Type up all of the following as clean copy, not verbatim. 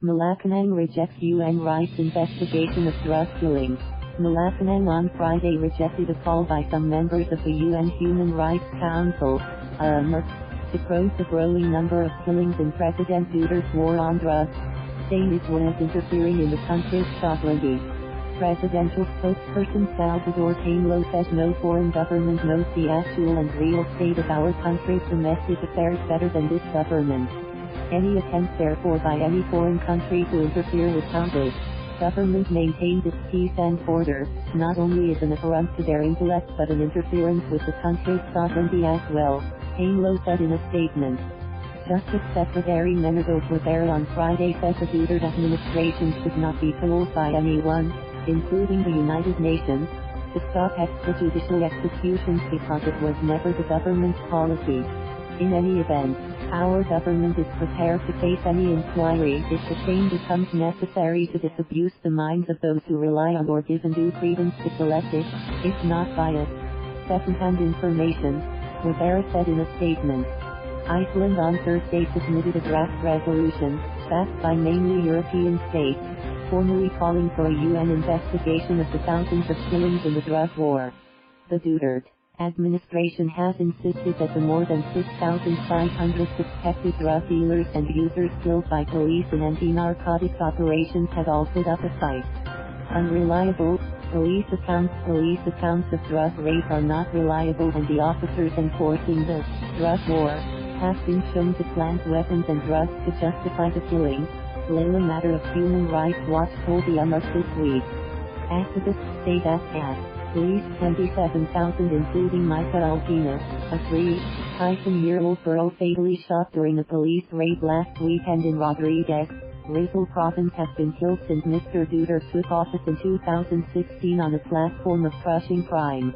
Malacañang rejects UN rights investigation of drug killings. Malacañang on Friday rejected a call by some members of the UN Human Rights Council, to probe the growing number of killings in President Duterte's war on drugs, saying it was interfering in the country's sovereignty. Presidential spokesperson Salvador Panelo says no foreign government knows the actual and real state of our country's domestic affairs better than this government. Any attempt therefore by any foreign country to interfere with how this government maintains its peace and order, not only is an affront to their intellect but an interference with the country's sovereignty as well, Panelo said in a statement. Justice Secretary Menardo Guevarra on Friday said the Duterte administration should not be told by anyone, including the United Nations, to stop extrajudicial executions because it was never the government's policy. In any event, our government is prepared to face any inquiry if the same becomes necessary to disabuse the minds of those who rely on or give undue credence to selective, if not biased, secondhand information, Guevarra said in a statement. Iceland on Thursday submitted a draft resolution, backed by mainly European states, formally calling for a UN investigation of the thousands of killings in the drug war. The Duterte administration has insisted that the more than 6,500 suspected drug dealers and users killed by police in anti-narcotics operations had all put up a fight. Unreliable, police accounts of drug rape are not reliable, and the officers enforcing the drug war have been shown to plant weapons and drugs to justify the killings, Laila Matar of Human Rights Watch told the UNRC this week. Activists say that at least 27,000 including Myka Ulpina, a 3-year-old girl fatally shot during a police raid last weekend in Rodriguez, Rizal province have been killed since Mr. Duterte took office in 2016 on a platform of crushing crime.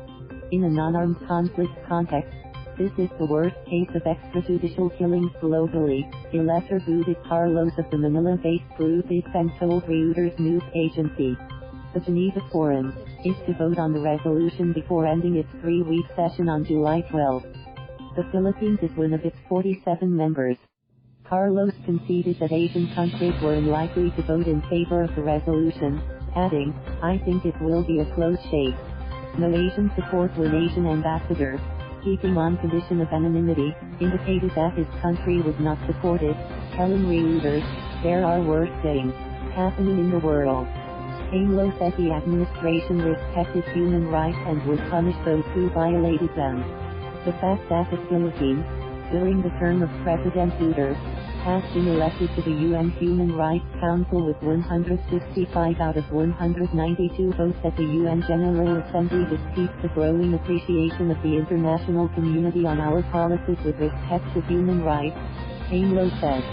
In a non-armed conflict context, this is the worst case of extrajudicial killings globally, Ellecer Budit Carlos of the Manila-based group iDefend told Reuters news agency. The Geneva Forum is to vote on the resolution before ending its 3-week session on July 12. The Philippines is one of its 47 members. Carlos conceded that Asian countries were unlikely to vote in favor of the resolution, adding, "I think it will be a close shave." No Asian support. One Asian ambassador, keeping on condition of anonymity, indicated that his country would not support it, telling Reuters, "There are worse things happening in the world." Panelo said the administration respected human rights and would punish those who violated them. The fact that the Philippines, during the term of President Duterte, has been elected to the UN Human Rights Council with 165 out of 192 votes at the UN General Assembly bespeaks the growing appreciation of the international community on our policies with respect to human rights, Panelo said.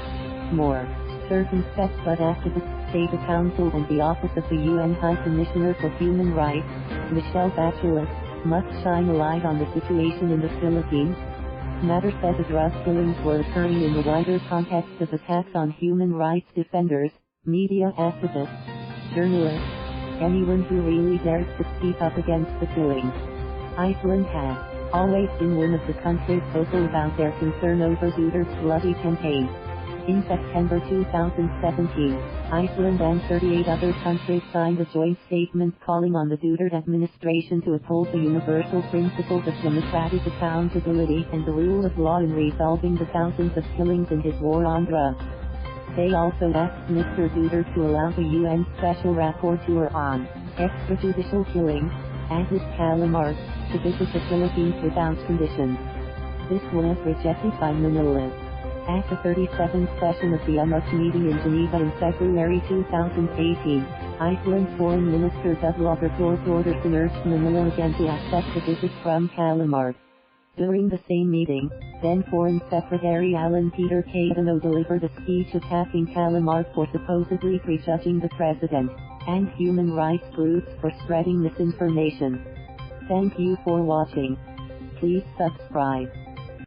More circumspect but activists say the Council and the Office of the UN High Commissioner for Human Rights, Michelle Bachelet, must shine a light on the situation in the Philippines. Matar said the drug killings were occurring in the wider context of attacks on human rights defenders, media activists, journalists, anyone who really dares to speak up against the killings. Iceland has always been one of the countries vocal about their concern over Duterte's bloody campaign. In September 2017, Iceland and 38 other countries signed a joint statement calling on the Duterte administration to uphold the universal principles of democratic accountability and the rule of law in resolving the thousands of killings in his war on drugs. They also asked Mr. Duterte to allow the UN Special Rapporteur on extrajudicial killings, Agnes Calamar, to visit the Philippines without conditions. This was rejected by Manila. At the 37th session of the UNRC meeting in Geneva in February 2018, Iceland's Foreign Minister Salvador Panelo urged Manila again to accept a visit from Calamar. During the same meeting, then Foreign Secretary Alan Peter Cayetano delivered a speech attacking Calamar for supposedly prejudging the president, and human rights groups for spreading misinformation. Thank you for watching. Please subscribe.